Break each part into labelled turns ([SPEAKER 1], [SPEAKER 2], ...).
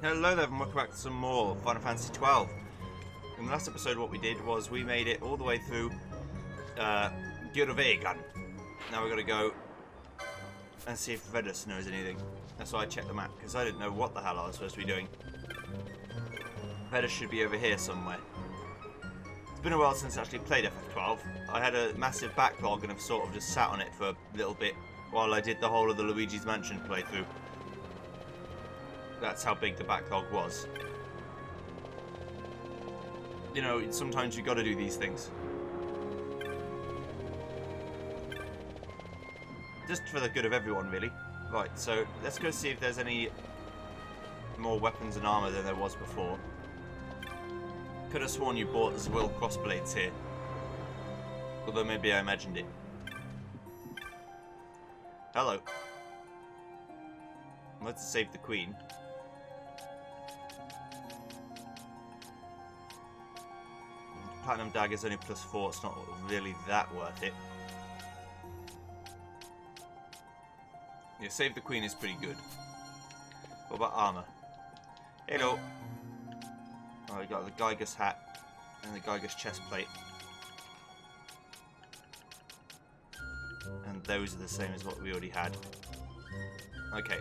[SPEAKER 1] Hello there and welcome back to some more Final Fantasy XII. In the last episode what we did was we made it all the way through Giruvegan. Now we've got to go and see if Vedus knows anything. That's why I checked the map, because I didn't know what the hell I was supposed to be doing. Vedus should be over here somewhere. It's been a while since I actually played FF12. I had a massive backlog and have sort of just sat on it for a little bit while I did the whole of the Luigi's Mansion playthrough. That's how big the backlog was. You know, sometimes you gotta do these things. Just for the good of everyone, really. Right, so let's go see if there's any more weapons and armour than there was before. Could have sworn you bought the Zwill crossblades here. Although maybe I imagined it. Hello. Let's save the Queen. Platinum Dagger's only +4, it's not really that worth it. Yeah, Save the Queen is pretty good. What about armour? Hello! Oh, we got the Geiger's hat and the Geiger's chest plate. And those are the same as what we already had. Okay.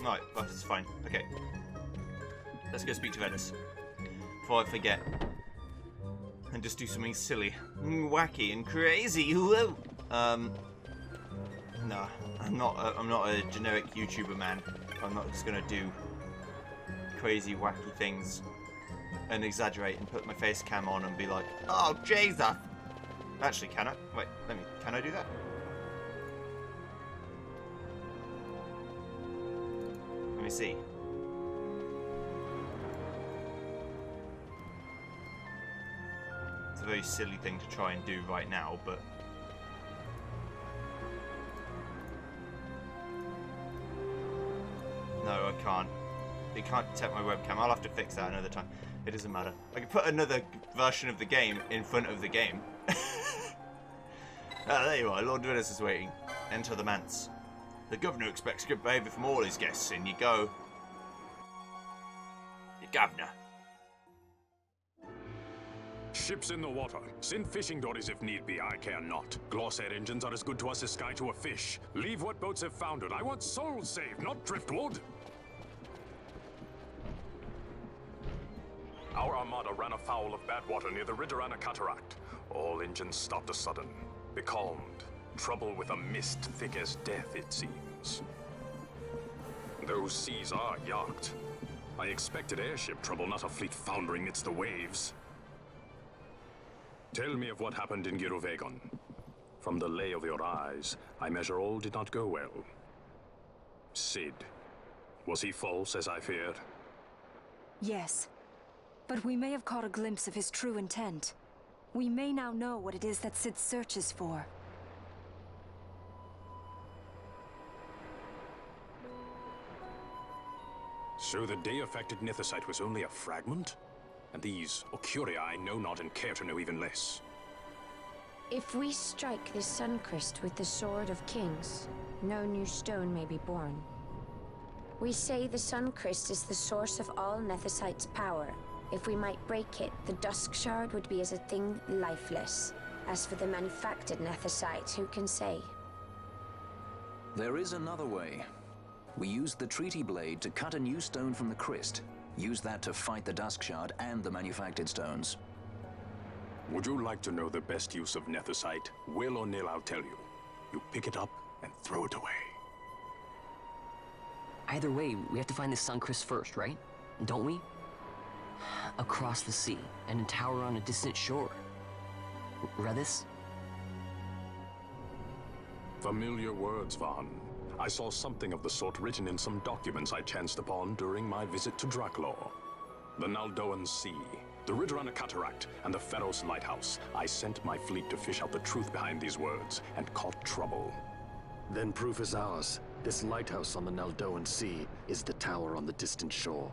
[SPEAKER 1] Right, that's fine. Okay. Let's go speak to Vedus before I forget and just do something silly, wacky, and crazy. Whoa. No, I'm not a generic YouTuber man. I'm not just gonna do crazy, wacky things and exaggerate and put my face cam on and be like, "Oh, Jesus!" Actually, can I? Wait, can I do that? Let me see. A very silly thing to try and do right now, but no, I can't. It can't detect my webcam. I'll have to fix that another time. It doesn't matter. I can put another version of the game in front of the game. Ah, there you are. Lord Vedus is waiting. Enter the manse. The governor expects good behaviour from all his guests. In you go. The governor.
[SPEAKER 2] Ships in the water. Send fishing dories if need be, I care not. Glossair engines are as good to us as sky to a fish. Leave what boats have foundered. I want souls saved, not driftwood. Our armada ran afoul of bad water near the Ridorana Cataract. All engines stopped a sudden. Becalmed. Trouble with a mist thick as death, it seems. Those seas are yacht. I expected airship trouble, not a fleet foundering amidst the waves. Tell me of what happened in Giruvegan. From the lay of your eyes, I measure all did not go well. Cid. Was he false, as I feared?
[SPEAKER 3] Yes. But we may have caught a glimpse of his true intent. We may now know what it is that Cid searches for.
[SPEAKER 2] So the day-affected Nethicite was only a fragment? And these Occuria I know not and care to know even less.
[SPEAKER 4] If we strike this Suncrest with the Sword of Kings, no new stone may be born. We say the Suncrest is the source of all Nethicite's power. If we might break it, the Dusk Shard would be as a thing lifeless. As for the manufactured Nethicite, who can say?
[SPEAKER 5] There is another way. We used the Treaty Blade to cut a new stone from the Crest. Use that to fight the Dusk Shard and the manufactured stones.
[SPEAKER 2] Would you like to know the best use of Nethicite? Will or nil, I'll tell you. You pick it up and throw it away.
[SPEAKER 6] Either way, we have to find the Suncrest first, right? Don't we? Across the sea, and a tower on a distant shore. Redis?
[SPEAKER 2] Familiar words, Vaughn. I saw something of the sort written in some documents I chanced upon during my visit to Draklor. The Naldoan Sea, the Ridorana Cataract, and the Pharos Lighthouse. I sent my fleet to fish out the truth behind these words, and caught trouble.
[SPEAKER 7] Then proof is ours. This lighthouse on the Naldoan Sea is the tower on the distant shore.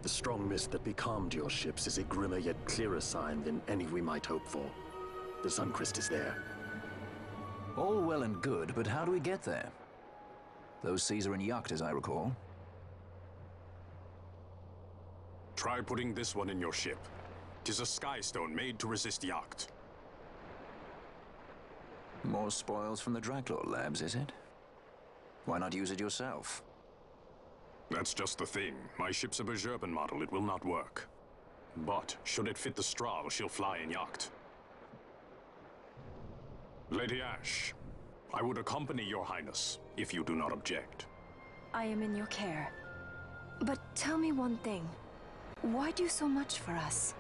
[SPEAKER 7] The strong mist that becalmed your ships is a grimmer yet clearer sign than any we might hope for. The Suncrest is there.
[SPEAKER 5] All well and good, but how do we get there? Those seas are in Yacht, as I recall.
[SPEAKER 2] Try putting this one in your ship. 'Tis a skystone made to resist Yacht.
[SPEAKER 5] More spoils from the Draklor labs, is it? Why not use it yourself?
[SPEAKER 2] That's just the thing. My ship's a Bergerben model. It will not work. But should it fit the Strahl, she'll fly in Yacht. Lady Ash, I would accompany your highness, if you do not object.
[SPEAKER 3] I am in your care. But tell me one thing. Why do so much for us?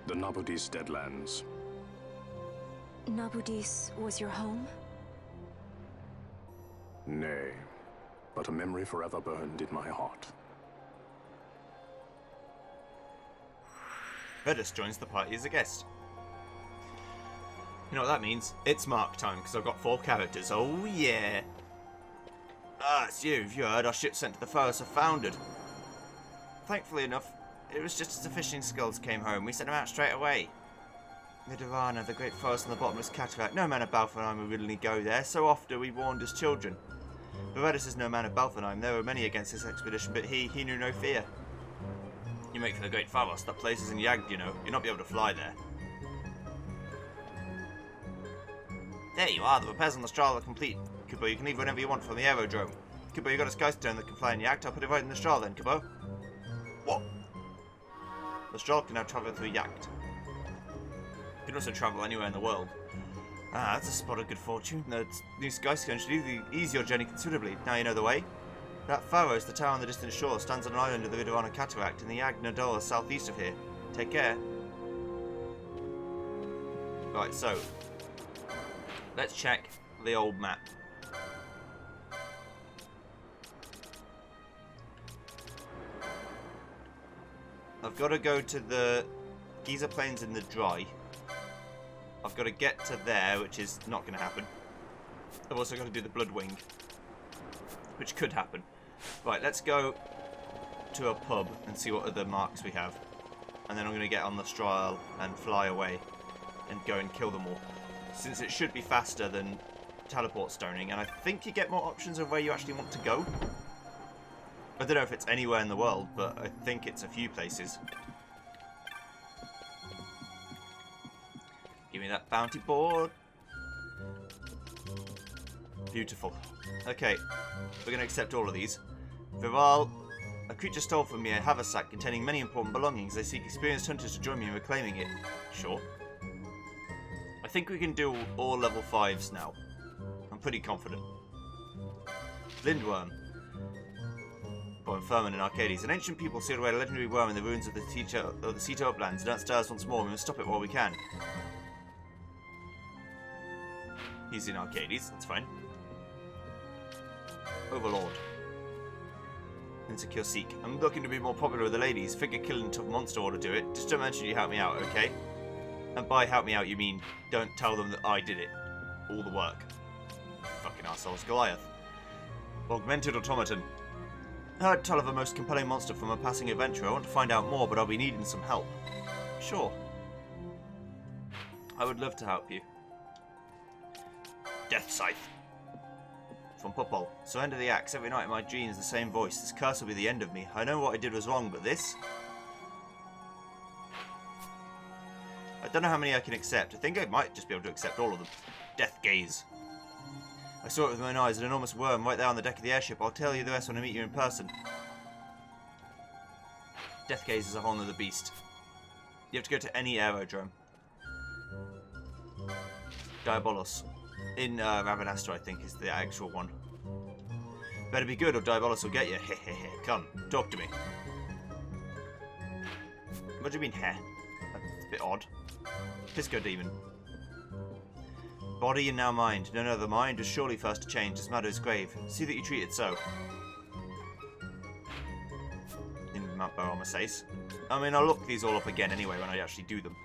[SPEAKER 2] The Nabudis Deadlands.
[SPEAKER 3] Nabudis was your home?
[SPEAKER 2] Nay, but a memory forever burned in my heart.
[SPEAKER 1] Vedus joins the party as a guest. You know what that means? It's mark time, because I've got 4 characters. Oh yeah! Ah, it's you. Have you heard? Our ship sent to the Faros have foundered. Thankfully enough, it was just as the fishing skulls came home. We sent them out straight away. The Durana, the great forest on the bottomless cataract. No man of Balfenheim would willingly go there. So often we warned as children. But Vedus is no man of Balfenheim. There were many against this expedition, but he knew no fear. You make for the great Faros. That place is in Yagd, you know. You'll not be able to fly there. There you are. The repairs on the Strahl are complete. Kubo, you can leave whenever you want from the aerodrome. Kubo, you got a skystone that can fly in Yagd. I'll put it right in the Strahl then, Kubo. What? The Strahl can now travel through Yagd. You can also travel anywhere in the world. Ah, that's a spot of good fortune. The new skystone should ease your journey considerably. Now you know the way. That Faros, the tower on the distant shore, stands on an island of the Vidurana Cataract in the Yagd Nadola southeast of here. Take care. Right, so let's check the old map. I've got to go to the Giza Plains in the dry. I've got to get to there, which is not going to happen. I've also got to do the Bloodwing, which could happen. Right, let's go to a pub and see what other marks we have. And then I'm going to get on the Strahl and fly away and go and kill them all. Since it should be faster than teleport stoning, and I think you get more options of where you actually want to go. I don't know if it's anywhere in the world, but I think it's a few places. Give me that bounty board. Beautiful. Okay, we're going to accept all of these. Viral, a creature stole from me a haversack containing many important belongings. I seek experienced hunters to join me in reclaiming it. Sure. I think we can do all level 5s now. I'm pretty confident. Lindworm. Born Furman in Arcades. An ancient people sealed away a legendary worm in the ruins of the Sito Uplands. Don't stir us once more. We must stop it while we can. He's in Arcades. That's fine. Overlord. Insecure Seek. I'm looking to be more popular with the ladies. Figure killing a tough monster ought to do it. Just don't mention you help me out, okay? And by help me out, you mean don't tell them that I did it. All the work. Fucking arseholes. Goliath. Augmented Automaton. Heard tell of a most compelling monster from a passing adventurer. I want to find out more, but I'll be needing some help. Sure. I would love to help you. Death Scythe. From Popol. Surrender the axe. Every night in my dreams, the same voice. This curse will be the end of me. I know what I did was wrong, but this? I don't know how many I can accept. I think I might just be able to accept all of them. Death Gaze. I saw it with my own eyes, an enormous worm right there on the deck of the airship. I'll tell you the rest when I meet you in person. Death Gaze is a whole other beast. You have to go to any aerodrome. Diabolos. In Ravenastra, I think, is the actual one. Better be good or Diabolos will get you. Hehehe. Come, talk to me. What do you mean, heh? That's a bit odd. Pisco Demon. Body and now mind. No, the mind was surely first to change. This matter is grave. See that you treat it so. In Mount Baromasace. I mean, I'll look these all up again anyway when I actually do them.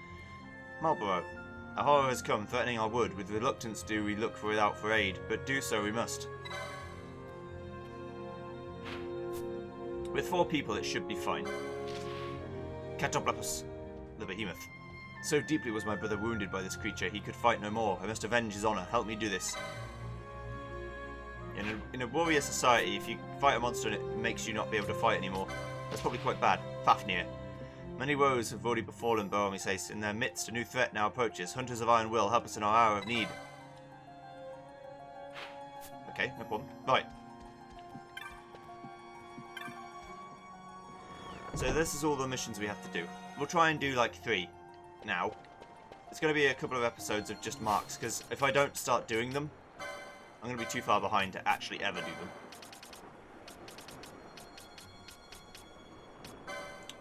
[SPEAKER 1] Marlborough. A horror has come, threatening our wood. With reluctance do we look without for aid, but do so we must. With 4 people, it should be fine. Catoplepus, the behemoth. So deeply was my brother wounded by this creature, he could fight no more. I must avenge his honour. Help me do this. In a warrior society, if you fight a monster and it makes you not be able to fight anymore, that's probably quite bad. Fafnir. Many woes have already befallen Boromir says. In their midst, a new threat now approaches. Hunters of Iron Will, help us in our hour of need. Okay, no problem. Right. So this is all the missions we have to do. We'll try and do like 3 now. It's going to be a couple of episodes of just marks, because if I don't start doing them, I'm going to be too far behind to actually ever do them.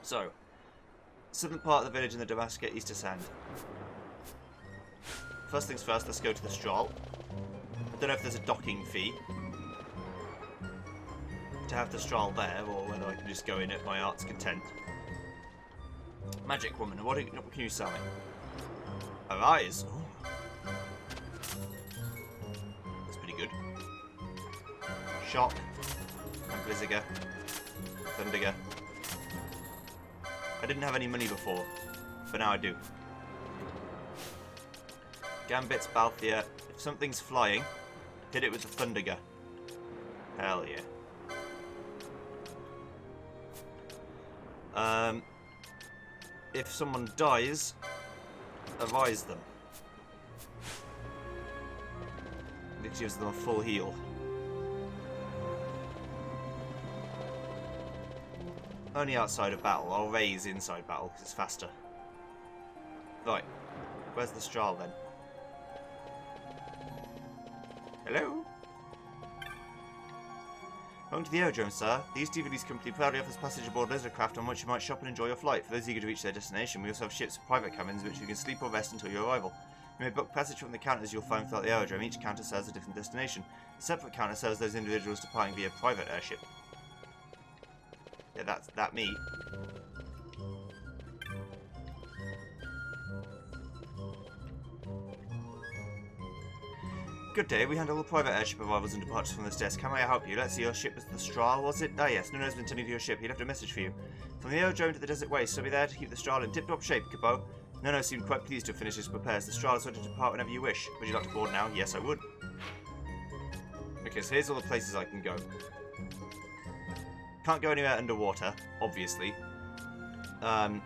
[SPEAKER 1] So, southern part of the village in the Damascus, east of Sand. First things first, let's go to the Strahl. I don't know if there's a docking fee to have the Strahl there, or whether I can just go in at my heart's content. Magic woman, what can you sell me? Her eyes. Ooh. That's pretty good. Shock. And Blizziger. Thundiger. I didn't have any money before, but now I do. Gambit's Balthier. If something's flying, hit it with the Thundiger. Hell yeah. If someone dies, avise them. It gives them a full heal. Only outside of battle. I'll raise inside battle because it's faster. Right. Where's the Strahl then? Hello? Welcome to the aerodrome, sir. The East Evilise Company proudly offers passage aboard Lizardcraft on which you might shop and enjoy your flight. For those eager to reach their destination, we also have ships with private cabins in which you can sleep or rest until your arrival. You may book passage from the counters you'll find throughout the aerodrome. Each counter serves a different destination. A separate counter serves those individuals departing via private airship. Yeah, that's that me. Good day, we handle all private airship arrivals and departures from this desk. How may I help you? Let's see, your ship was the Strahl, was it? Ah yes, Nuno's been tending to your ship. He left a message for you. From the aerodrome to the desert waste, so be there to keep the Strahl in tip-top shape, Capo. Nuno seemed quite pleased to have finished his repairs. The Strahl is ready to depart whenever you wish. Would you like to board now? Yes, I would. Okay, so here's all the places I can go. Can't go anywhere underwater, obviously. Can't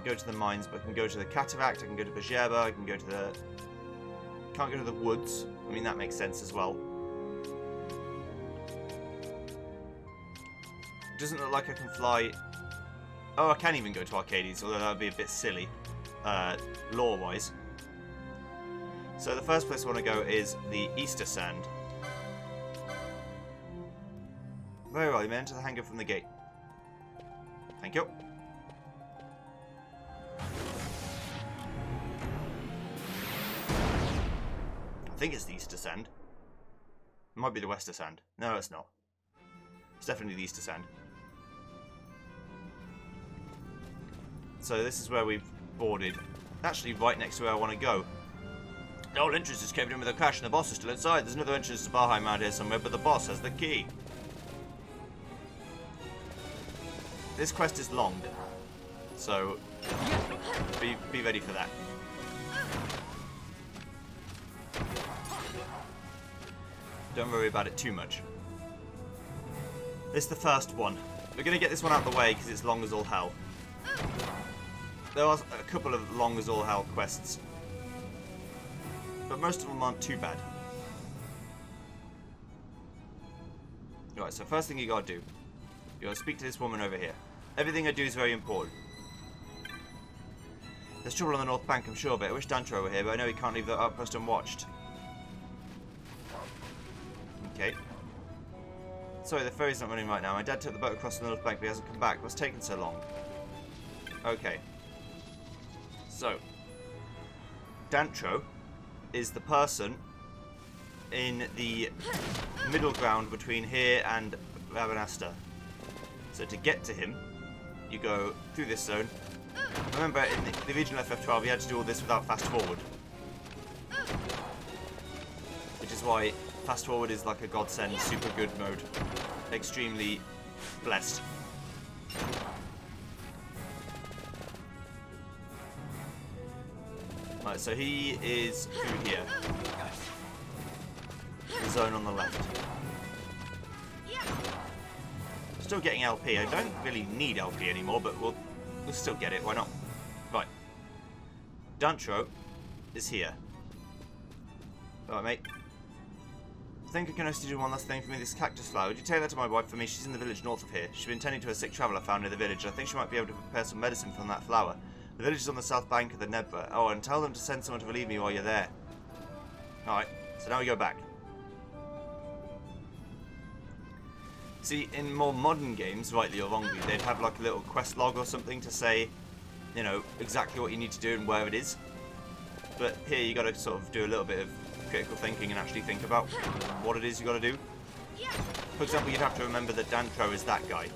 [SPEAKER 1] go to the mines, but I can go to the Cataract, I can go to Bajeba, I can go to the... Can't go to the woods. I mean, that makes sense as well. Doesn't look like I can fly... Oh, I can even go to Arcades, although that would be a bit silly, lore-wise. So the first place I want to go is the Easter Sand. Very well, you may enter the hangar from the gate. Thank you. I think it's the Easter Sand. It might be the Wester Sand. No, it's not. It's definitely the Easter Sand. So this is where we've boarded. Actually, right next to where I want to go. The whole entrance just caved in with a crash and the boss is still inside. There's another entrance to Barheim out here somewhere, but the boss has the key. This quest is long, so be ready for that. Don't worry about it too much. This is the first one. We're going to get this one out of the way because it's long as all hell. There are a couple of long as all hell quests, but most of them aren't too bad. Right, so first thing you got to do, you got to speak to this woman over here. Everything I do is very important. There's trouble on the north bank, I'm sure, but I wish Dantro were here, but I know he can't leave the outpost unwatched. Okay. Sorry, the ferry's not running right now. My dad took the boat across the north bank, but he hasn't come back. What's taken so long? Okay. So, Dantro is the person in the middle ground between here and Rabanasta. So to get to him, you go through this zone. Remember, in the original FF12, you had to do all this without fast forward. Which is why fast forward is like a godsend, super good mode. Extremely blessed. Right, so he is through here. the zone on the left. Still getting LP. I don't really need LP anymore, but we'll still get it. Why not? Right. Dantro is here. Alright, mate. I think I can also do one last thing for me. This cactus flower. Would you take that to my wife for me? She's in the village north of here. She's been tending to a sick traveller found near the village. I think she might be able to prepare some medicine from that flower. The village is on the south bank of the Nebra. Oh, and tell them to send someone to relieve me while you're there. Alright, so now we go back. See, in more modern games, rightly or wrongly, they'd have like a little quest log or something to say, you know, exactly what you need to do and where it is. But here you got to sort of do a little bit of critical thinking and actually think about what it is you got to do. For example, you'd have to remember that Dantro is that guy.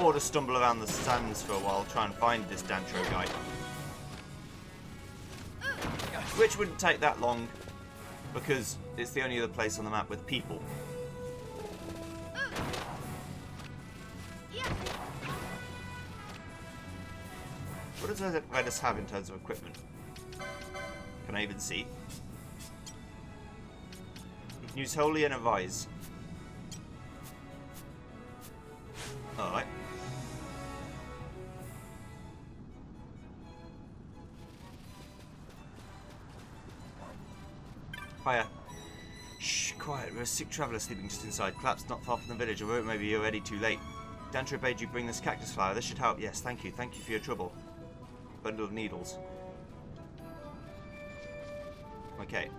[SPEAKER 1] Or to stumble around the sands for a while, try and find this Dantro guy. Which wouldn't take that long, because it's the only other place on the map with people. What does Redis have in terms of equipment? Can I even see? You can use Holy and Advise. Alright. Hiya. Shh, quiet. We're a sick traveller sleeping just inside. Collapsed not far from the village, although it may be already too late. Dantro bade you bring this cactus flower. This should help. Yes, thank you. Thank you for your trouble. Bundle of needles. Okay.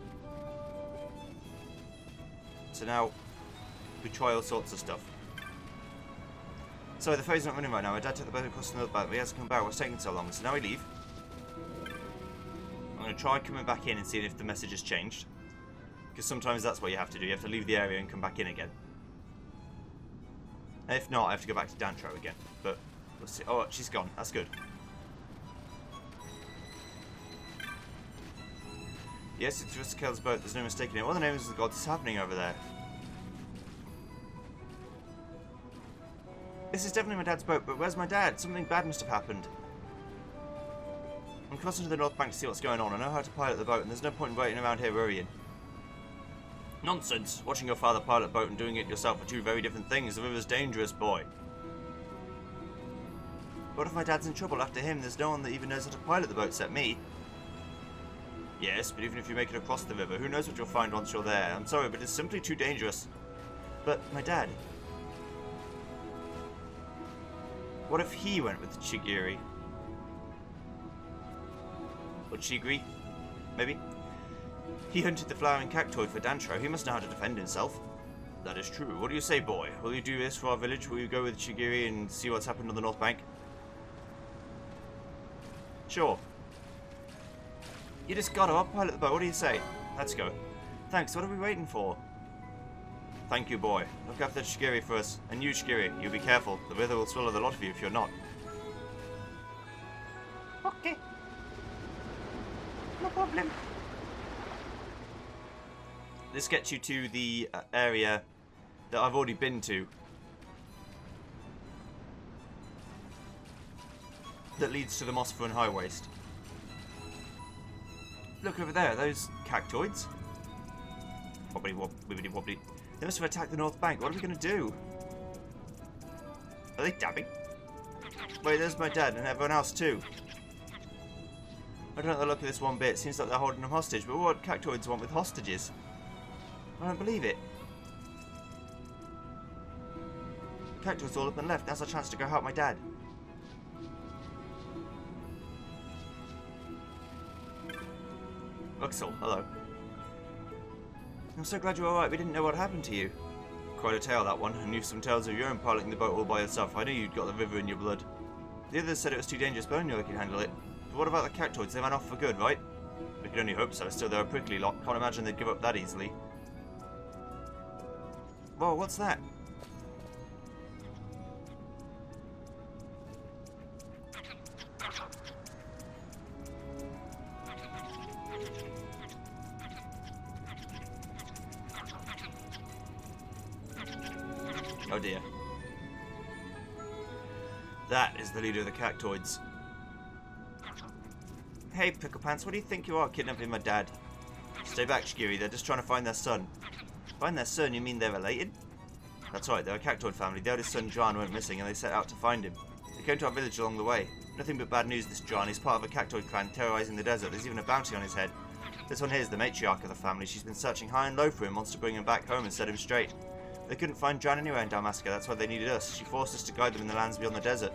[SPEAKER 1] So now we try all sorts of stuff. Sorry, the ferry's not running right now. My dad took the boat across the north bank, but he hasn't come back. What's taking so long? So now we leave. I'm going to try coming back in and seeing if the message has changed. Because sometimes that's what you have to do. You have to leave the area and come back in again. And if not, I have to go back to Dantro again. But we'll see. Oh, she's gone. That's good. Yes, it's Ristikel's boat. There's no mistaking it. What the names of the gods is happening over there? This is definitely my dad's boat, but where's my dad? Something bad must have happened. I'm crossing to the north bank to see what's going on. I know how to pilot the boat, and there's no point in waiting around here worrying. Nonsense! Watching your father pilot a boat and doing it yourself are two very different things. The river's dangerous, boy. What if my dad's in trouble? After him, there's no one that even knows how to pilot the boat except me. Yes, but even if you make it across the river, who knows what you'll find once you're there. I'm sorry, but it's simply too dangerous. But my dad... What if he went with Chigiri? Or Chigri? Maybe? He hunted the flowering cactoid for Dantro. He must know how to defend himself. That is true. What do you say, boy? Will you do this for our village? Will you go with Chigiri and see what's happened on the north bank? Sure. You just got to pilot the boat. What do you say? Let's go. Thanks. What are we waiting for? Thank you, boy. Look after Chigiri for us. And you, Chigiri, you be careful. The river will swallow the lot of you if you're not. Okay. No problem. This gets you to the area that I've already been to. That leads to the Mossfern High Waste. Look over there, those cactoids. Wobbly wobbly wobbly. They must have attacked the north bank. What are we going to do? Are they dabbing? Wait, there's my dad and everyone else too. I don't like the look of this one bit. Seems like they're holding them hostage, but what cactoids want with hostages? I don't believe it. Cactoids all up and left. Now's our chance to go help my dad. Uxel, hello. I'm so glad you're alright. We didn't know what happened to you. Quite a tale, that one. I knew some tales of your own piloting the boat all by yourself. I knew you'd got the river in your blood. The others said it was too dangerous, but I knew I could handle it. But what about the cactoids? They ran off for good, right? We can only hope so. Still, they're a prickly lot. Can't imagine they'd give up that easily. Whoa, what's that? Oh dear. That is the leader of the cactoids. Hey, Picklepants, what do you think you are, kidnapping my dad? Stay back, Shigiri. They're just trying to find their son. Find their son? You mean they're related? That's right, they're a Cactoid family. The eldest son, John, went missing and they set out to find him. They came to our village along the way. Nothing but bad news, this John. He's part of a Cactoid clan terrorizing the desert. There's even a bounty on his head. This one here is the matriarch of the family. She's been searching high and low for him, wants to bring him back home and set him straight. They couldn't find John anywhere in Dalmasca, that's why they needed us. She forced us to guide them in the lands beyond the desert.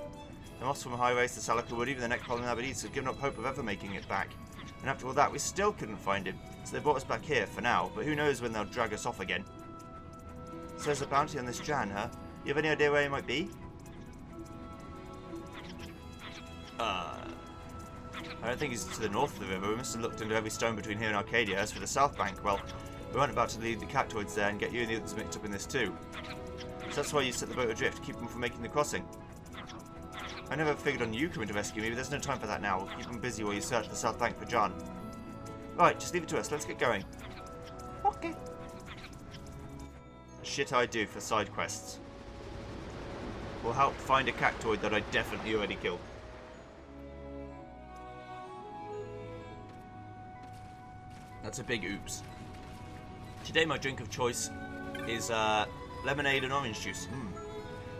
[SPEAKER 1] The moss from High Race to Salaka Wood, even the neck column Aberdeen had given up hope of ever making it back. And after all that, we still couldn't find him. So they brought us back here, for now, but who knows when they'll drag us off again. So there's a bounty on this Jan, huh? You have any idea where he might be? I don't think he's to the north of the river. We must have looked into every stone between here and Arcadia. As for the south bank, well, we weren't about to leave the Cactoids there and get you and the others mixed up in this too. So that's why you set the boat adrift, to keep them from making the crossing. I never figured on you coming to rescue me, but there's no time for that now. We'll keep them busy while you search the south bank for John. Right, just leave it to us. Let's get going. Okay. Shit I do for side quests. Will help find a Cactoid that I definitely already killed. That's a big oops. Today my drink of choice is lemonade and orange juice.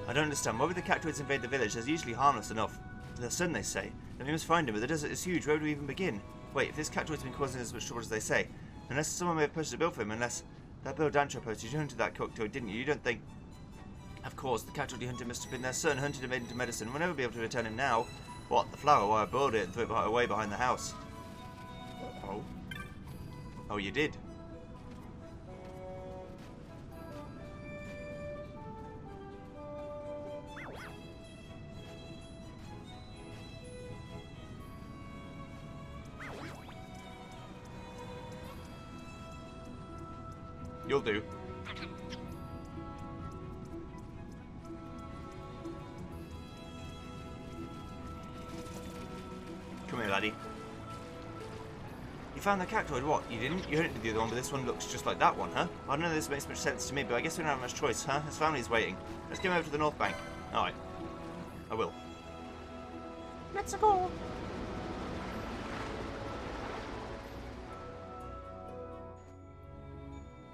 [SPEAKER 1] I don't understand. Why would the Cactoids invade the village? They're usually harmless enough. Their son, they say. Then we must find him, but the desert is huge. Where do we even begin? Wait, if this Cactoid's been causing as much trouble as they say, unless someone may have posted a bill for him, unless that bill Dantra posted, you hunted that Cactoid, didn't you? You don't think... Of course, the Cactoid you hunted must have been their son, hunted and made into medicine. We'll never be able to return him now. What, the flower? Why, I boiled it and threw it away behind the house. Oh. Oh, you did? You'll do. Come here, laddie. You found the Cactoid, what? You didn't? You hunted the other one, but this one looks just like that one, huh? I don't know if this makes much sense to me, but I guess we don't have much choice, huh? His family's waiting. Let's get him over to the North Bank. Alright. I will. Let's go!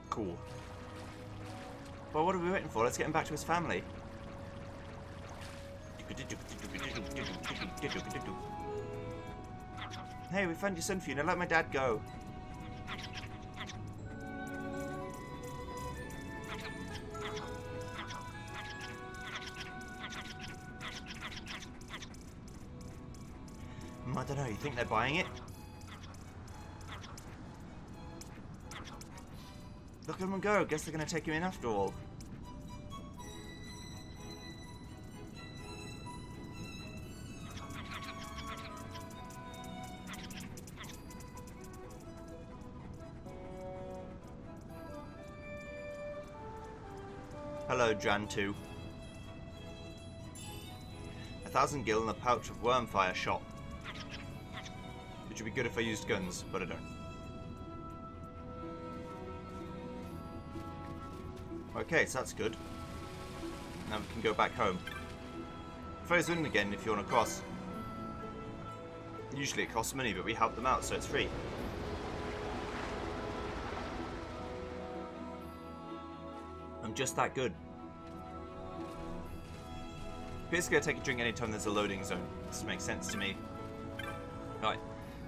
[SPEAKER 1] Cool. Well, what are we waiting for? Let's get him back to his family. Hey, we found your son for you. Now let my dad go. I don't know. You think they're buying it? Look at them go. Guess they're going to take him in after all. Hello, Jan 2. 1,000 gil and a pouch of wormfire shot. Which would be good if I used guns, but I don't. Okay, so that's good. Now we can go back home. Throws in again if you want to cross. Usually it costs money, but we help them out, so it's free. I'm just that good. Basically, I take a drink anytime there's a loading zone. This makes sense to me. Right.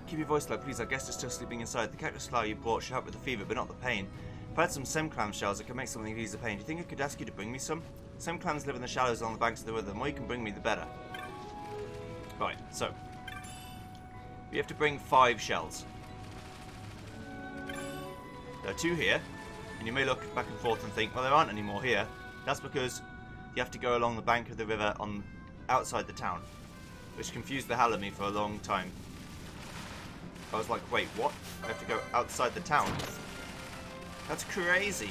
[SPEAKER 1] Keep your voice low, please. Our guest is still sleeping inside. The cactus flower you brought should help with the fever, but not the pain. If I had some semclam shells, I could make something to ease the pain. Do you think I could ask you to bring me some? Semclams live in the shallows along the banks of the river. The more you can bring me, the better. Right, so. We have to bring 5 shells. There are 2 here. And you may look back and forth and think, well, there aren't any more here. That's because you have to go along the bank of the river on outside the town. Which confused the hell out of me for a long time. I was like, wait, what? I have to go outside the town? That's crazy.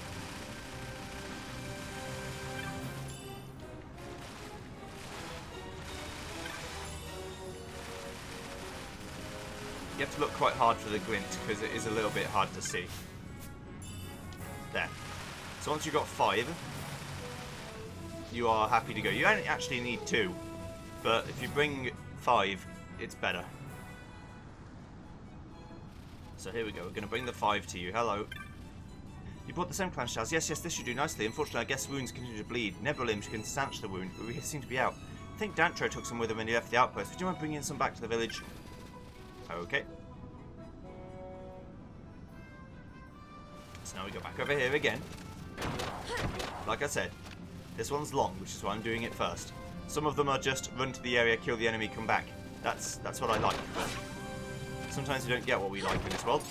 [SPEAKER 1] You have to look quite hard for the glint because it is a little bit hard to see. There. So once you've got 5, you are happy to go. You only actually need 2, but if you bring 5, it's better. So here we go. We're going to bring the 5 to you. Hello. You brought the same clan shells. Yes, this should do nicely. Unfortunately, I guess wounds continue to bleed. Nebulim can stanch the wound, but we seem to be out. I think Dantro took some with him when he left the outpost. Would you mind bringing some back to the village? Okay. So now we go back over here again. Like I said, this one's long, which is why I'm doing it first. Some of them are just run to the area, kill the enemy, come back. That's what I like, but sometimes we don't get what we like in this world.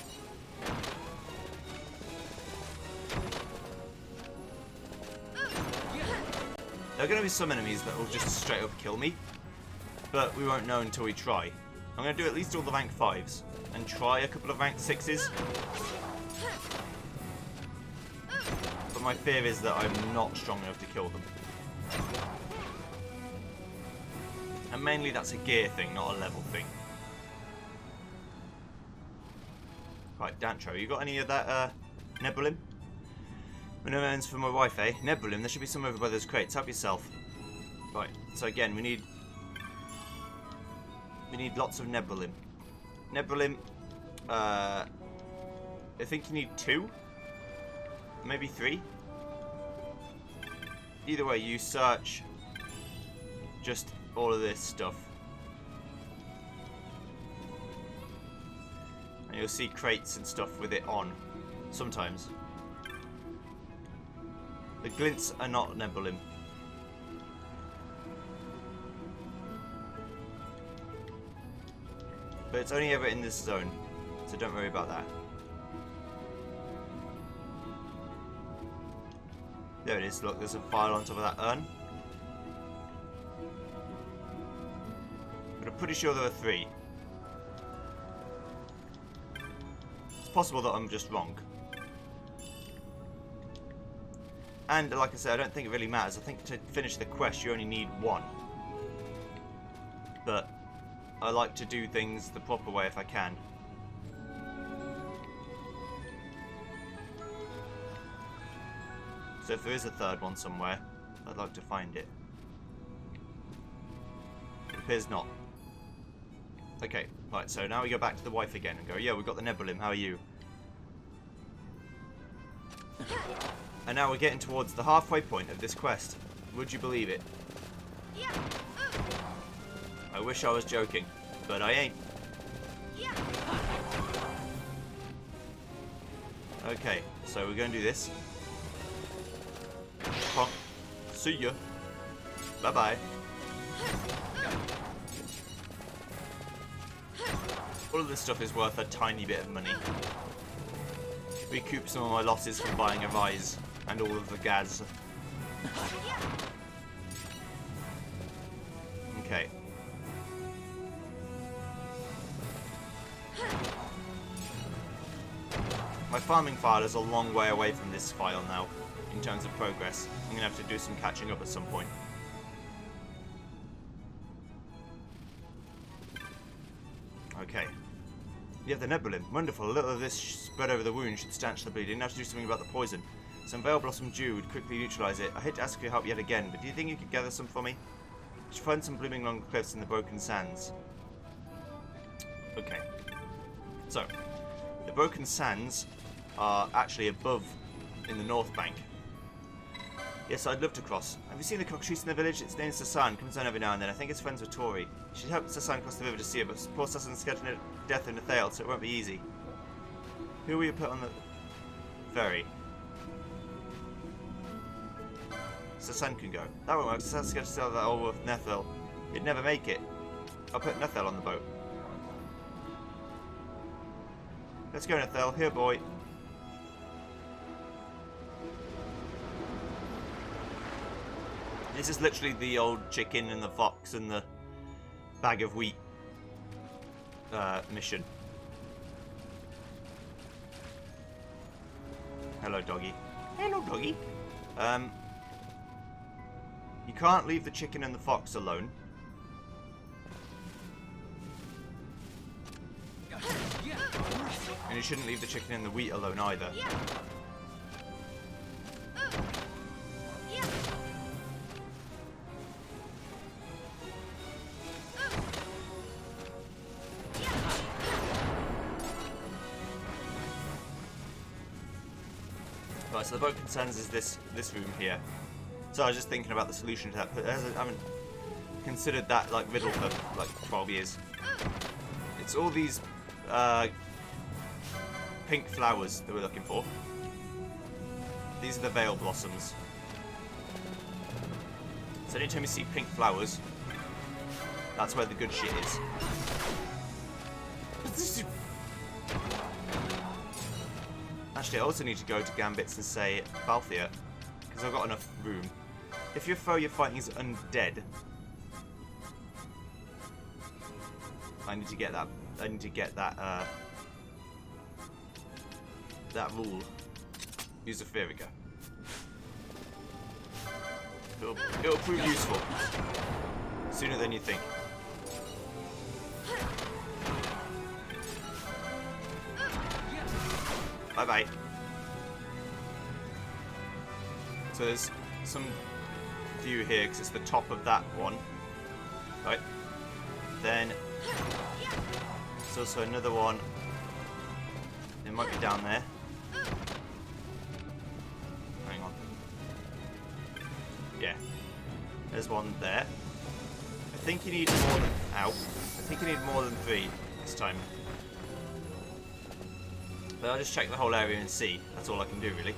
[SPEAKER 1] There are going to be some enemies that will just straight up kill me, but we won't know until we try. I'm going to do at least all the rank 5s and try a couple of rank 6s. But my fear is that I'm not strong enough to kill them. And mainly that's a gear thing, not a level thing. Right, Dantro, you got any of that Nebulim? Remains for my wife, eh? Nebulim, there should be some over by those crates. Help yourself. Right, so again, we need lots of Nebulim. Nebulim, I think you need 2? Maybe 3? Either way, you search just all of this stuff. And you'll see crates and stuff with it on. Sometimes. The glints are not Nebulim. But it's only ever in this zone, so don't worry about that. There it is, look, there's a file on top of that urn. But I'm pretty sure there are 3. It's possible that I'm just wrong. And like I said, I don't think it really matters. I think to finish the quest you only need 1. But I like to do things the proper way if I can. So if there is a 3rd one somewhere, I'd like to find it. It appears not. Okay, right, so now we go back to the wife again and go, yeah, we've got the Nebulim, how are you? And now we're getting towards the halfway point of this quest. Would you believe it? I wish I was joking, but I ain't. Okay, so we're going to do this. Punk. See ya. Bye-bye. All of this stuff is worth a tiny bit of money. Recoup some of my losses from buying a rise and all of the gas. Okay. My farming file is a long way away from this file now, in terms of progress. I'm going to have to do some catching up at some point. Okay. You have the Nebulim. Wonderful. A little of this spread over the wound should stanch the bleeding. Now to do something about the poison. Some Veil Blossom Dew would quickly neutralise it. I hate to ask for your help yet again, but do you think you could gather some for me? You should find some blooming along the cliffs in the Broken Sands. Okay. So, the Broken Sands are actually above in the North Bank. Yes, I'd love to cross. Have you seen the cockatrice in the village? Its name's Sasan. Comes down every now and then. I think it's friends with Tori. You should help Sasan cross the river to see her, but poor Sasan's scared to death in the Thale, so it won't be easy. Who will you put on the ferry? Sasan can go. That won't work. Sasan's scared to sell that old wolf Nethel. He'd never make it. I'll put Nethel on the boat. Let's go, Nethel. Here, boy. This is literally the old chicken and the fox and the bag of wheat mission. Hello, doggy. Hello, doggy. You can't leave the chicken and the fox alone. And you shouldn't leave the chicken and the wheat alone either. Right, so the boat concerns is this room here. So I was just thinking about the solution to that, but I haven't considered that like riddle for like 12 years. It's all these pink flowers that we're looking for. These are the veil blossoms. So anytime you see pink flowers, that's where the good shit is. Actually, I also need to go to Gambit's and say Balthea, because I've got enough room. If your foe you're fighting is undead, I need to get that. I need to get that. That rule. Use a Giruvegan. It'll prove useful sooner than you think. Bye bye. So there's some view here because it's the top of that one, right? Then there's also another one. It might be down there. Hang on. Yeah. There's one there. I think you need more than... Ow. I think you need more than 3 this time. But I'll just check the whole area and see. That's all I can do, really.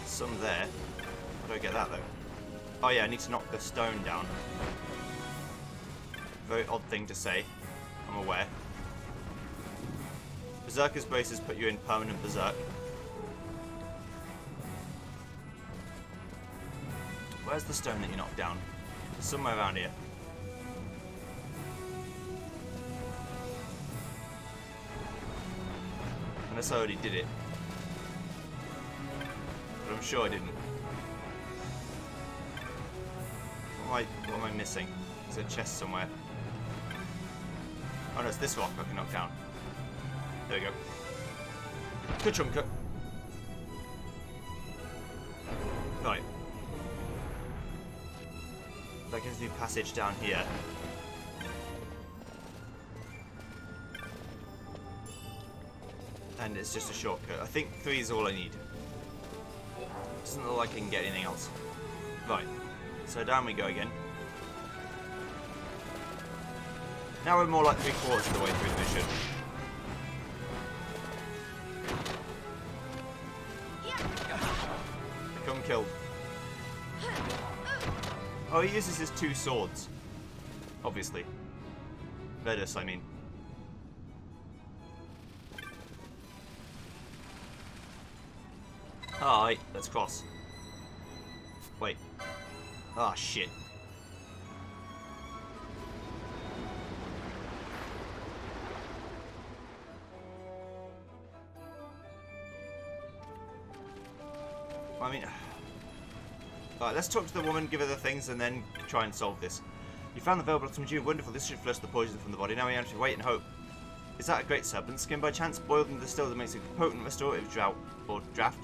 [SPEAKER 1] Some there. How do I get that, though? Oh, yeah, I need to knock the stone down. Very odd thing to say. I'm aware. Berserker's braces put you in permanent berserk. Where's the stone that you knocked down? Somewhere around here. Unless I already did it. But I'm sure I didn't. What am I missing? Is there a chest somewhere? Oh no, it's this rock I can knock down. There we go. Ka-chunka. Right. That gives me passage down here. And it's just a shortcut. I think 3 is all I need. Doesn't look like I can get anything else. Right. So down we go again. Now we're more like 3/4 of the way through the mission. Become killed. Oh, he uses his 2 swords. Obviously. Vedus, I mean. Alright, let's cross. Wait. Ah, shit. I mean... Alright, let's talk to the woman, give her the things, and then try and solve this. You found the veil blossom dew. Wonderful, this should flush the poison from the body. Now we have to wait and hope. Is that a great serpent skin by chance? Boiled and distilled that makes a potent restorative draft.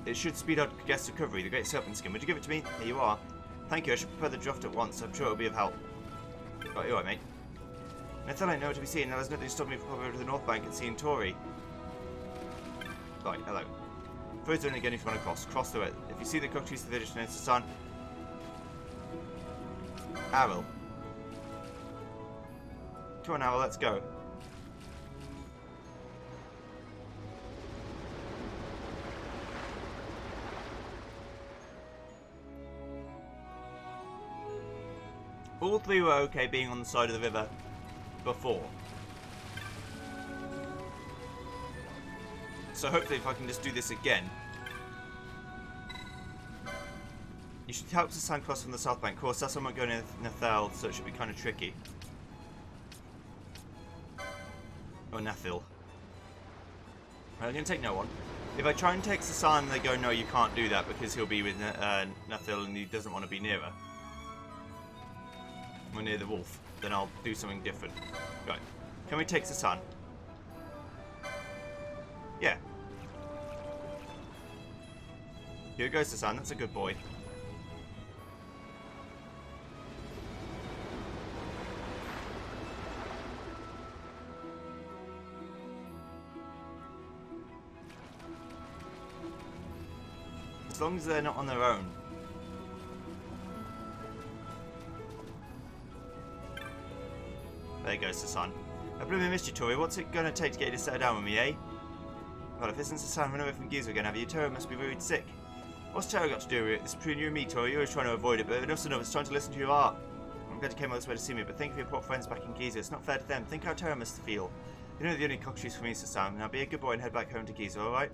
[SPEAKER 1] It should speed up guest recovery. The great serpent skin. Would you give it to me? Here you are. Thank you. I should prepare the draft at once. I'm sure it'll be of help. Right, you alright, mate? Nothing I know to be seen. Now there's nothing to stop me from coming over to the North Bank and seeing Tori. Right, hello. Throw it in again if you want to cross. Cross through it. If you see the cook trees to the village, it's the sun. Arrow. Come on, Arrow, let's go. All 3 were okay being on the side of the river before. So hopefully if I can just do this again. You should help the sand cross from the south bank. Of course, that's not going to Nathel, so it should be kind of tricky. Or Nathil. I'm going to take no one. If I try and take Sasan, they go, no, you can't do that because he'll be with Nathil and he doesn't want to be near her. Or near the wolf. Then I'll do something different. Right. Can we take Sasan? Yeah. Here goes Sasan. That's a good boy. As long as they're not on their own. There goes Sasan. I blooming missed you, Tori. What's it gonna take to get you to settle down with me, eh? Well, if isn't Sasan running away from Giruvegan, have you? Tara must be worried sick. What's Tara got to do with it? It's between you and me, Tori. You're always trying to avoid it, but enough's enough. It's time to listen to your heart. I'm glad you came all this way to see me, but think of your poor friends back in Giza. It's not fair to them. Think how Tara must feel. You know the only cockatoos for me, Sasan. Now be a good boy and head back home to Giza, alright?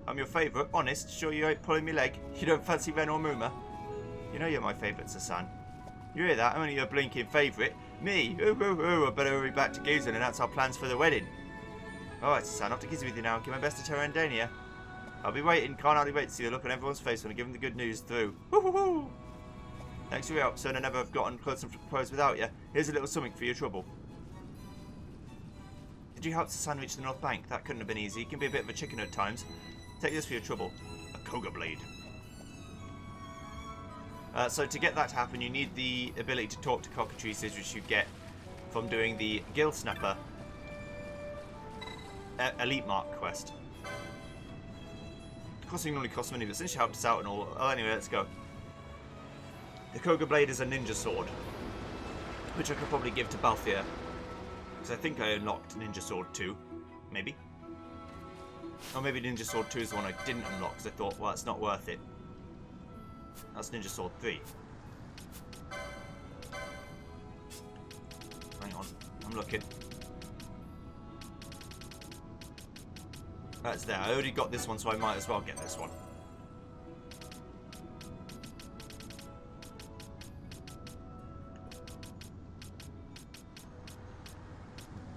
[SPEAKER 1] I'm your favourite, honest. Sure you ain't pulling me leg? You don't fancy Ren or Muma? You know you're my favourite, Sasan. You hear that? I'm only your blinking favourite. Me? Ooh, ooh, ooh. I better hurry back to Giza and announce our plans for the wedding. Alright, Sasan, off to Giza with you now. Give my best to Tara and Dania. I'll be waiting. Can't hardly wait to see the look on everyone's face when I give them the good news through. Woo-hoo-hoo! Thanks for your help, son. I never have gotten close and proposed without you. Here's a little something for your trouble. Did you help Sasan reach the North Bank? That couldn't have been easy. He can be a bit of a chicken at times. Take this for your trouble. A Koga blade. So to get that to happen, you need the ability to talk to cockatrices, which you get from doing the Gill Snapper Elite Mark quest. Costing only costs money, but since you helped us out and all... Oh, anyway, let's go. The Koga blade is a ninja sword, which I could probably give to Balthier, because I think I unlocked Ninja Sword 2, maybe? Or maybe Ninja Sword 2 is the one I didn't unlock, because I thought, well, it's not worth it. That's Ninja Sword 3. Hang on, I'm looking. That's there. I already got this one, so I might as well get this one.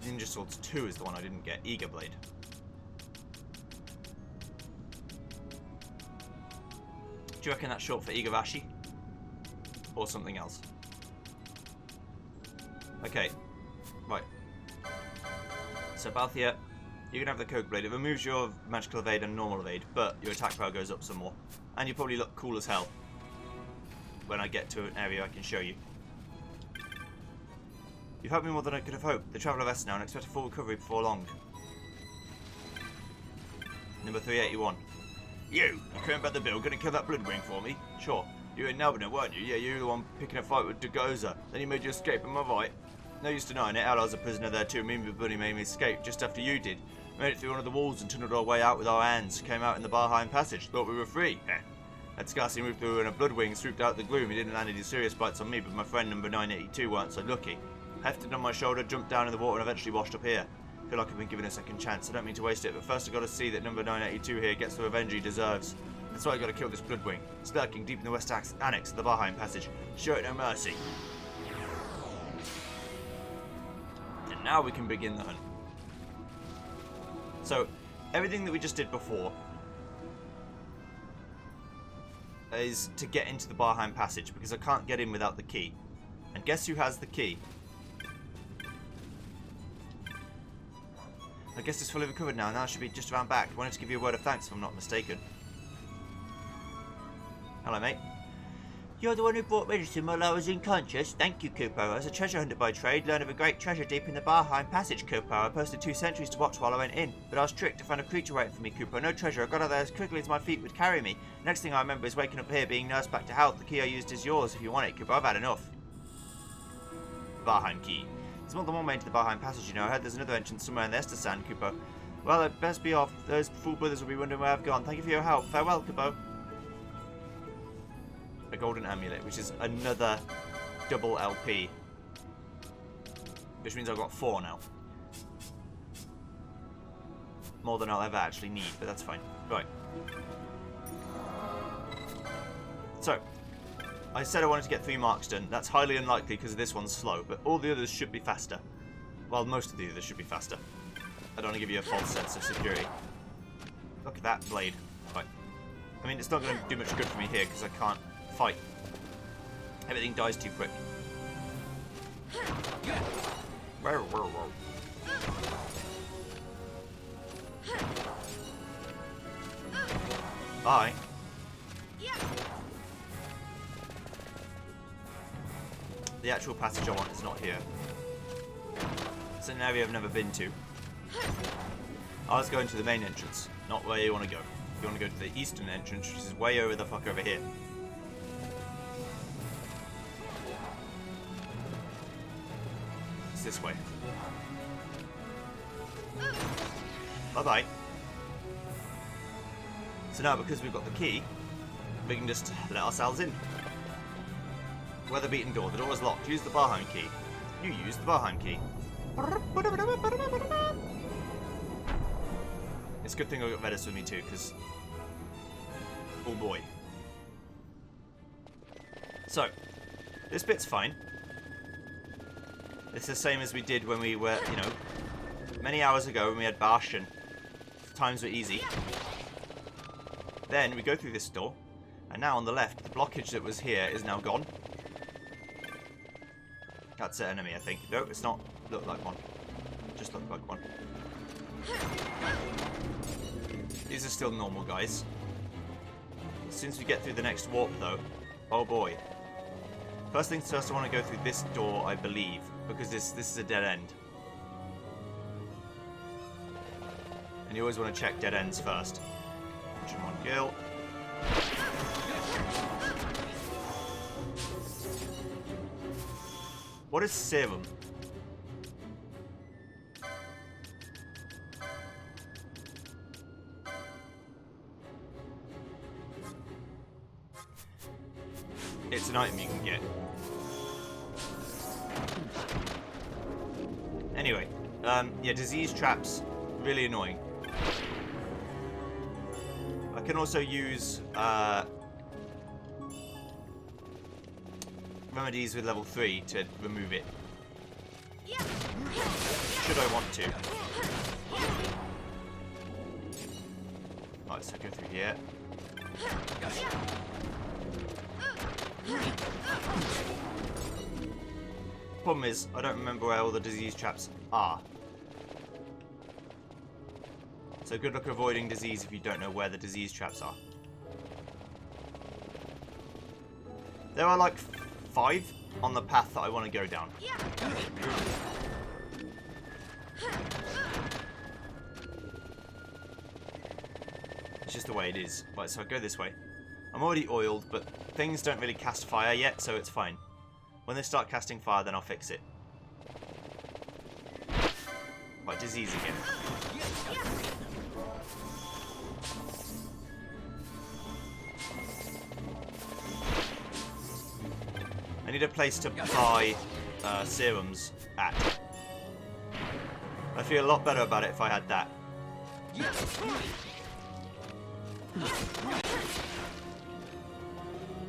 [SPEAKER 1] Ninja Swords 2 is the one I didn't get. Eager Blade. Do you reckon that's short for Igarashi? Or something else? Okay. Right. So Balthier, you can have the Koga Blade. It removes your magical evade and normal evade, but your attack power goes up some more. And you probably look cool as hell when I get to an area I can show you. You've helped me more than I could have hoped. The Traveller rests now and expect a full recovery before long. Number 381. You came by the bill, gonna kill that Bloodwing for me? Sure. You were in Nelbner, weren't you? Yeah, you were the one picking a fight with Dagoza. Then you made your escape, am I right? No use denying it. I was a prisoner there too. Me and my buddy made me escape just after you did. Made it through one of the walls and tunneled our way out with our hands. Came out in the Barheim Passage. Thought we were free. I'd scarcely moved through and a Bloodwing swooped out the gloom. He didn't land any serious bites on me, but my friend number 982 weren't so lucky. Hefted on my shoulder, jumped down in the water and eventually washed up here. Feel like I've been given a second chance. I don't mean to waste it, but first I've got to see that number 982 here gets the revenge he deserves. That's why I've got to kill this Bloodwing. It's lurking deep in the west annex of the Barheim Passage. Show it no mercy. And now we can begin the hunt. So, everything that we just did before is to get into the Barheim Passage, because I can't get in without the key. And guess who has the key? I guess it's fully recovered now. Now I should be just around back. Wanted to give you a word of thanks if I'm not mistaken. Hello, mate. You're the one who brought medicine while I was unconscious. Thank you, Kupo. As a treasure hunter by trade, learned of a great treasure deep in the Barheim Passage, Kupo. I posted 2 sentries to watch while I went in, but I was tricked to find a creature waiting for me, Kupo. No treasure. I got out there as quickly as my feet would carry me. Next thing I remember is waking up here, being nursed back to health. The key I used is yours if you want it, Kupo. I've had enough. Barheim key. There's more than one way into the Barheim Passage, you know. I heard there's another entrance somewhere in the Estersand, Kupo. Well, I'd best be off. Those fool brothers will be wondering where I've gone. Thank you for your help. Farewell, Kupo. A golden amulet, which is another double LP. Which means I've got 4 now. More than I'll ever actually need, but that's fine. Right. So, I said I wanted to get 3 marks done. That's highly unlikely because this one's slow, but all the others should be faster. Well, most of the others should be faster. I don't want to give you a false sense of security. Look at that blade. Right. I mean, it's not going to do much good for me here because I can't fight. Everything dies too quick. Bye. The actual passage I want is not here. It's an area I've never been to. I was going to the main entrance, not where you want to go. we want to go to the eastern entrance, which is way over the fuck over here. It's this way. Bye-bye. So now, because we've got the key, we can just let ourselves in. Weather-beaten door. The door is locked. Use the Barheim key. You use the Barheim key. It's a good thing I got Vedis with me too, because... oh boy. So, this bit's fine. It's the same as we did when we were, you know, many hours ago when we had Barshan. Times were easy. Then we go through this door, and now on the left, the blockage that was here is now gone. That's an enemy, I think. No, it's not. Looked like one. Just looked like one. These are still normal guys. As soon as we get through the next warp, though, oh boy. First things first, I want to go through this door, I believe, because this is a dead end. And you always want to check dead ends first. 101 gil. What is serum? It's an item you can get. Anyway, yeah, disease traps, really annoying. I can also use remedies with level 3 to remove it. Should I want to. Right, so go through here. Problem is, I don't remember where all the disease traps are. So good luck avoiding disease if you don't know where the disease traps are. There are like 5 on the path that I want to go down. It's just the way it is. Right, so I go this way. I'm already oiled, but things don't really cast fire yet, so it's fine. When they start casting fire, then I'll fix it. Right, disease again. I need a place to buy serums at. I feel a lot better about it if I had that.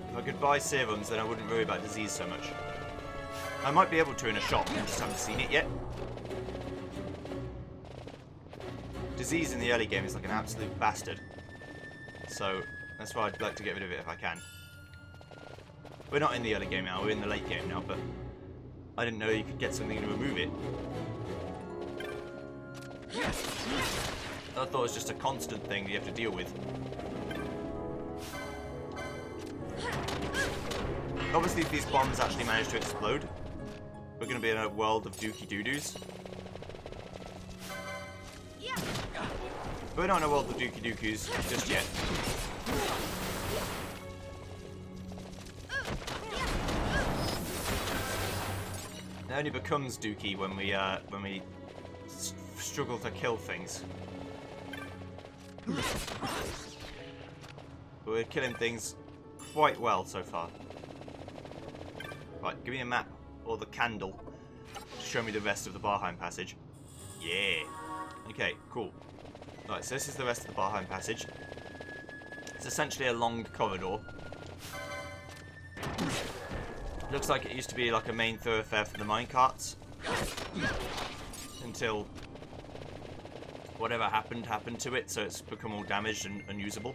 [SPEAKER 1] If I could buy serums, then I wouldn't worry about disease so much. I might be able to in a shop, I just haven't seen it yet. Disease in the early game is like an absolute bastard. So, that's why I'd like to get rid of it if I can. We're not in the early game now, we're in the late game now, but I didn't know you could get something to remove it. I thought it was just a constant thing that you have to deal with. Obviously, if these bombs actually manage to explode, we're going to be in a world of dookie doo-doos. But we're not in a world of dookie doo-doos just yet. It only becomes dookie when we struggle to kill things. But we're killing things quite well so far. Right, give me a map or the candle to show me the rest of the Barheim passage. Yeah. Okay, cool. Right, so this is the rest of the Barheim passage. It's essentially a long corridor. Looks like it used to be like a main thoroughfare for the minecarts. Until whatever happened to it, so it's become all damaged and unusable.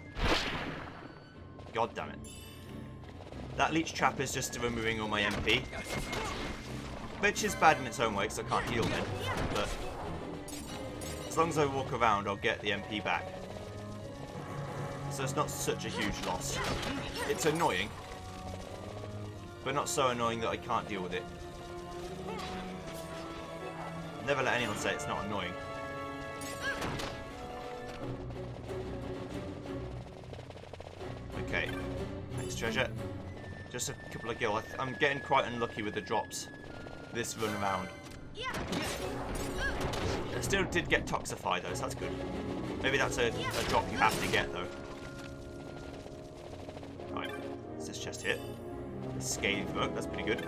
[SPEAKER 1] God damn it. That leech trap is just removing all my MP. Which is bad in its own way, because I can't heal then. But as long as I walk around, I'll get the MP back. So it's not such a huge loss. It's annoying. But not so annoying that I can't deal with it. Never let anyone say it's not annoying. Okay. Next treasure. Just a couple of gil. I'm getting quite unlucky with the drops this run around. I still did get toxified though, so that's good. Maybe that's a drop you have to get though. Right, what's this chest here? The scathed book, that's pretty good.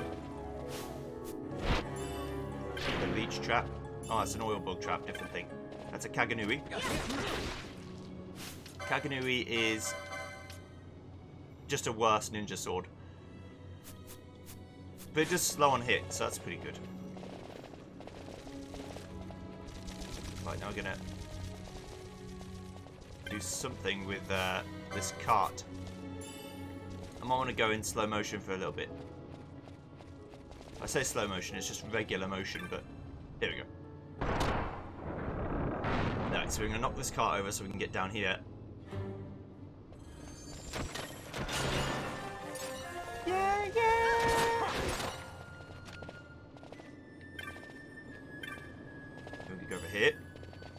[SPEAKER 1] The leech trap. Oh, that's an oil bug trap, different thing. That's a Kaganui. Kaganui is just a worse ninja sword. But it's just slow on hit, so that's pretty good. Right, now we're gonna do something with this cart. I might want to go in slow motion for a little bit. I say slow motion, it's just regular motion, but there we go. Right, so we're gonna knock this cart over so we can get down here. Yeah, yeah! We're gonna go over here.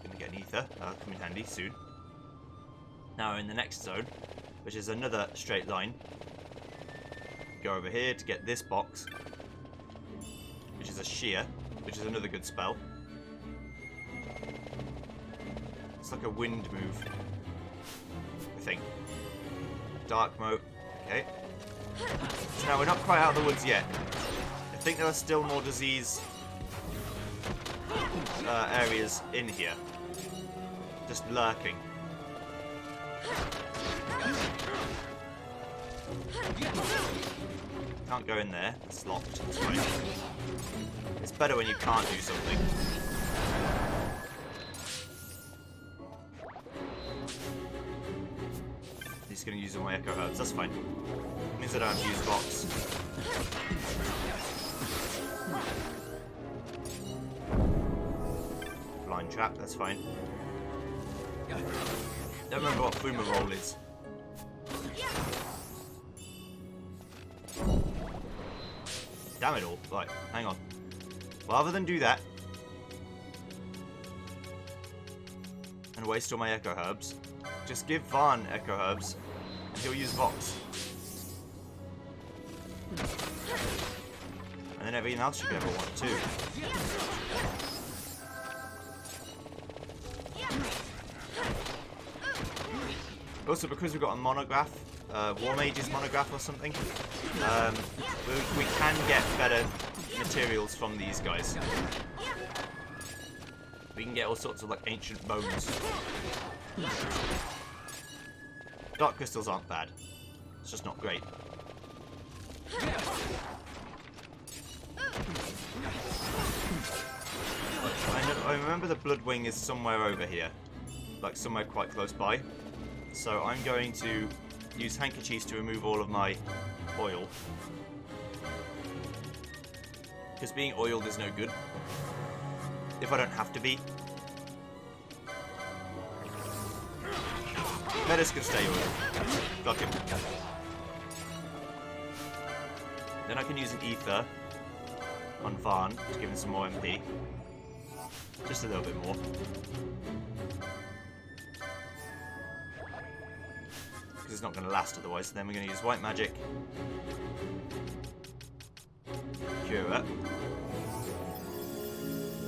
[SPEAKER 1] Gonna get an ether. That'll come in handy soon. Now we're in the next zone, which is another straight line. Go over here to get this box, which is a shear, which is another good spell. It's like a wind move, I think. Dark mode. Okay. So now we're not quite out of the woods yet. I think there are still more disease areas in here. Just lurking. Can't go in there. It's locked. It's fine. It's better when you can't do something. He's going to use all my echo herbs. That's fine. It means I don't have to use box. Blind trap. That's fine. Don't remember what Fuma roll is. Damn it all. Right, hang on. Rather than do that and waste all my echo herbs, just give Varn echo herbs and he'll use Vox. And then everything else you could ever want too. Also, because we've got a monograph, War Mage's monograph or something, we can get better materials from these guys. We can get all sorts of like ancient bones. Dark crystals aren't bad. It's just not great. I remember the Bloodwing is somewhere over here. Like somewhere quite close by. So I'm going to use handkerchiefs to remove all of my oil. Because being oiled is no good. If I don't have to be. Metis can stay oiled. Fuck him. Then I can use an ether on Varn to give him some more MP. Just a little bit more. Because it's not going to last otherwise. So then we're going to use white magic. Cura.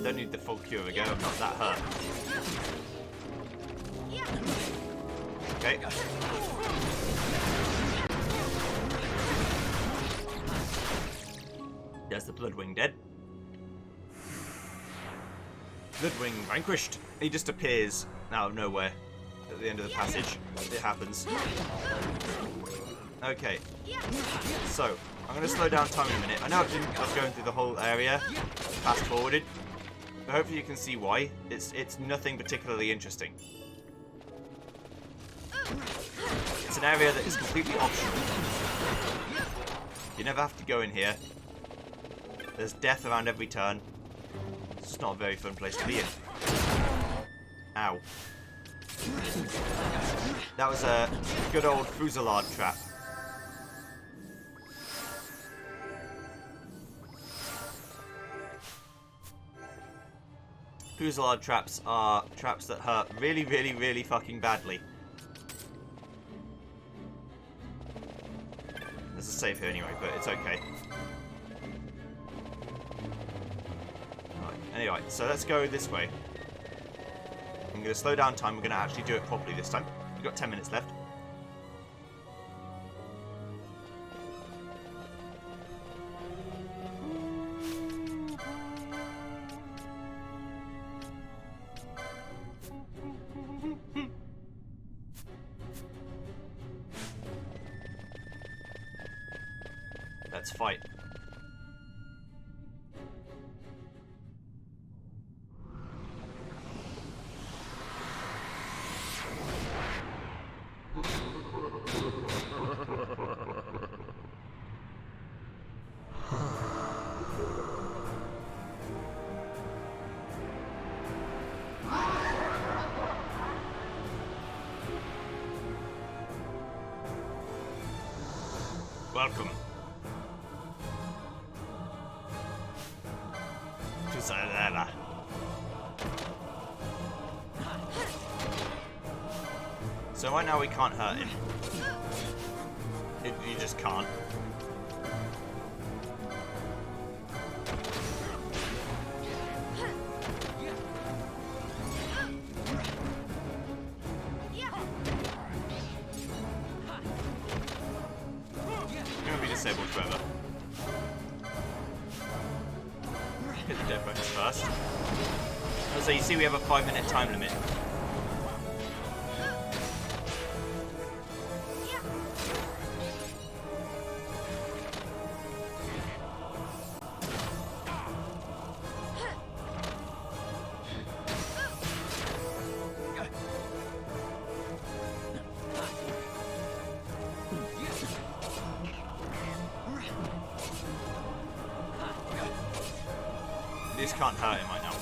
[SPEAKER 1] Don't need the full cure again, I'm not that hurt. Okay. There's the Bloodwing dead. Bloodwing vanquished. He just appears out of nowhere at the end of the passage. It happens. Okay. So, I'm going to slow down time in a minute. I know I was going through the whole area, fast forwarded, but hopefully you can see why. It's nothing particularly interesting. It's an area that is completely optional. You never have to go in here. There's death around every turn. It's just not a very fun place to be in. Ow. That was a good old Fusillade trap. Fusillade traps are traps that hurt really, really, really fucking badly. save here anyway, but it's okay. Right, anyway, so let's go this way. I'm going to slow down time. We're going to actually do it properly this time. We've got 10 minutes left. Let's fight. Welcome to Zodiac. So right now we can't hurt him. You just can't. You're gonna be disabled forever. Hit the dead bones first. So you see we have a 5-minute time limit. This can't hurt him right now.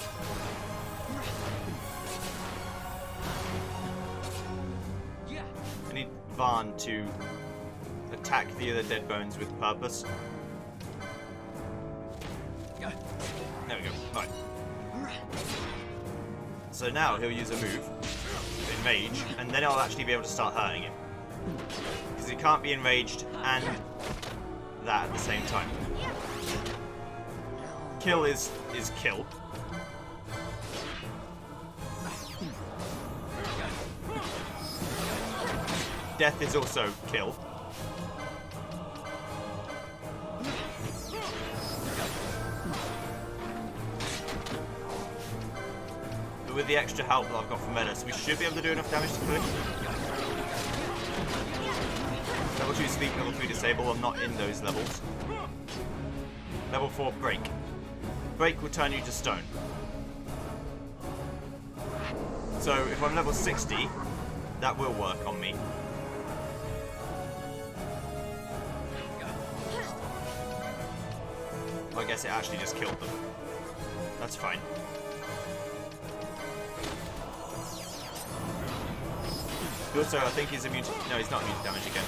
[SPEAKER 1] I need Varn to attack the other dead bones with purpose. There we go. Right. So now he'll use a move, Enrage, and then I'll actually be able to start hurting him. Because he can't be enraged and that at the same time. Kill is kill. Death is also kill. But with the extra help that I've got from Menace, we should be able to do enough damage to kill him. Level 2 sleep, level 3 disable. I'm not in those levels. Level 4 break. Break will turn you to stone. So if I'm level 60, that will work on me. I guess it actually just killed them. That's fine. Also, I think he's immune to... No, he's not immune to damage again.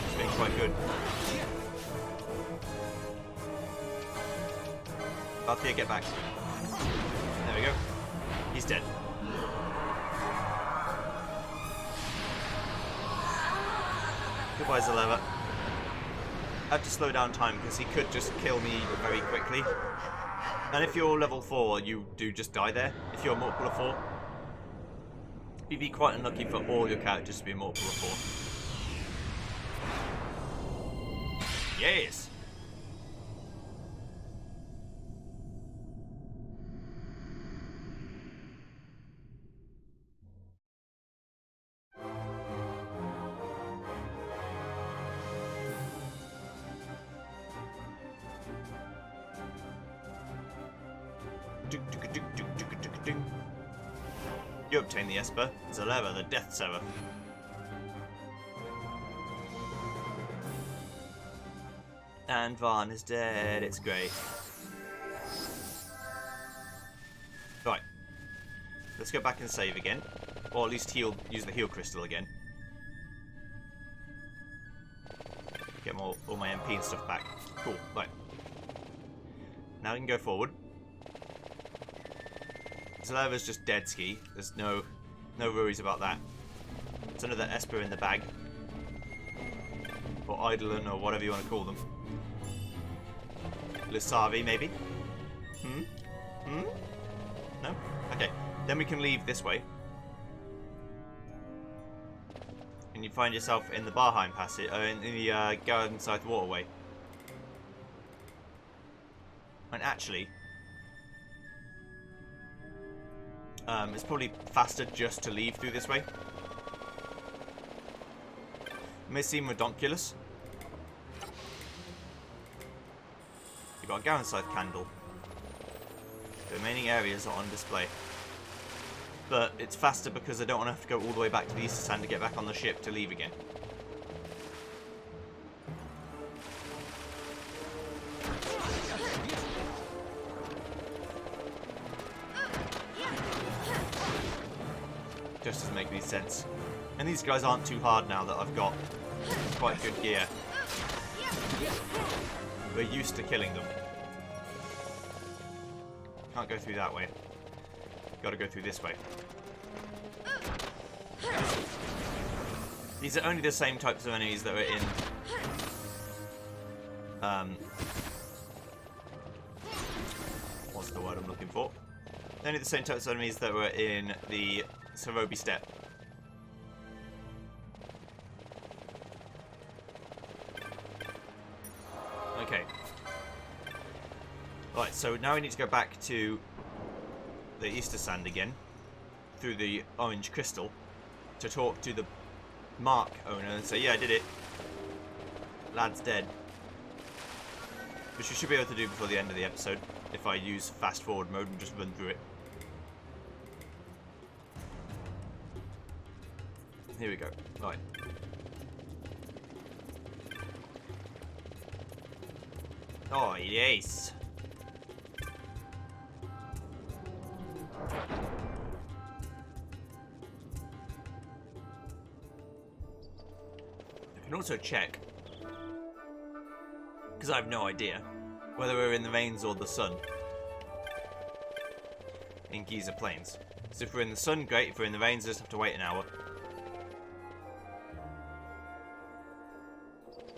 [SPEAKER 1] He's been quite good. Althea, get back. There we go. He's dead. Goodbye, Zaleva. I have to slow down time because he could just kill me very quickly. And if you're level 4, you do just die there. If you're mortal of 4. You'd be quite unlucky for all your characters to be mortal of 4. Yes! You obtain the Esper, Zaleva, the Death Seraph. And Varn is dead, it's great. Right. Let's go back and save again. Or at least use the heal crystal again. Get all my MP and stuff back. Cool, right. Now we can go forward. Zaleva's just dead ski. There's no worries about that. There's another Esper in the bag. Or Eidolon, or whatever you want to call them. Lusavi, maybe? No? Okay. Then we can leave this way. And you find yourself in the Barheim Passage, in the Garden Scythe Waterway. And actually, it's probably faster just to leave through this way. It may seem redonkulous. You've got a Garden Scythe candle. The remaining areas are on display. But it's faster because I don't want to have to go all the way back to the Easter Sand to get back on the ship to leave again. Just doesn't make any sense. And these guys aren't too hard now that I've got quite good gear. We're used to killing them. Can't go through that way. Gotta go through this way. These are only the same types of enemies that are in what's the word I'm looking for? Only the same types of enemies that were in the Sarobi Steppe. Okay. Right, so now we need to go back to the Easter Sand again, through the orange crystal, to talk to the Mark owner and say, yeah, I did it. Lad's dead. Which we should be able to do before the end of the episode, if I use fast forward mode and just run through it. Here we go. Right. Oh, yes. I can also check, because I have no idea, whether we're in the Veins or the Sun in Giza Plains. So if we're in the Sun, great. If we're in the Veins, I just have to wait an hour.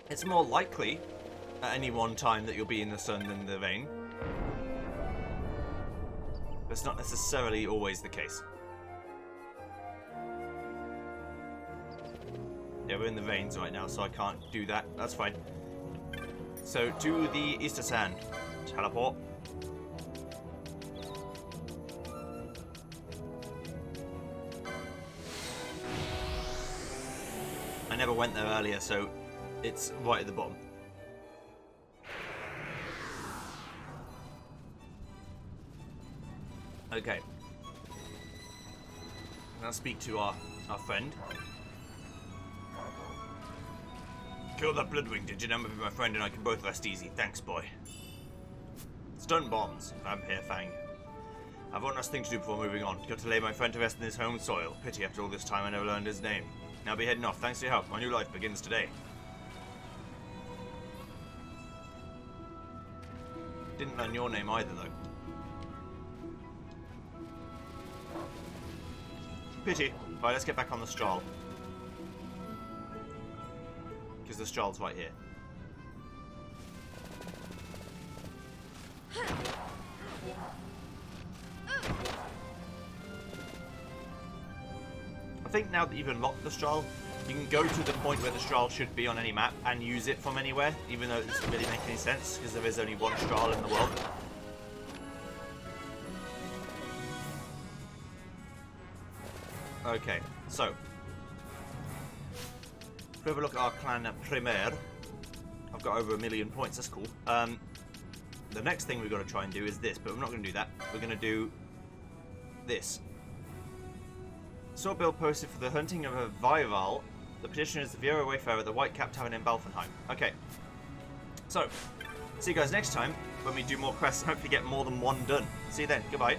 [SPEAKER 1] It's more likely at any one time that you'll be in the Sun than the Vein. But it's not necessarily always the case. Yeah, we're in the Veins right now, so I can't do that. That's fine. So, to the Easter Sand. Teleport. I never went there earlier, so it's right at the bottom. Okay. Now speak to our friend. Kill that Bloodwing, did you know? Maybe my friend and I can both rest easy. Thanks, boy. Stun bombs. Vampire Fang. I've one last thing to do before moving on. Got to lay my friend to rest in his home soil. Pity after all this time I never learned his name. Now be heading off. Thanks for your help. My new life begins today. Didn't learn your name either, though. Pity. Right, let's get back on the Strahl. Because the Strahl's right here. I think now that you've unlocked the Strahl, you can go to the point where the Strahl should be on any map and use it from anywhere, even though it doesn't really make any sense, because there is only one Strahl in the world. Okay, so if we have a look at our clan Primaire, I've got over 1 million points, that's cool. The next thing we've got to try and do is this, but we're not going to do that. We're going to do this. Sword bill posted for the hunting of a Viral. The petitioner is the Viera Wayfarer at the White Cap Tavern in Balfenheim. Okay, so see you guys next time when we do more quests and hopefully get more than one done. See you then, goodbye.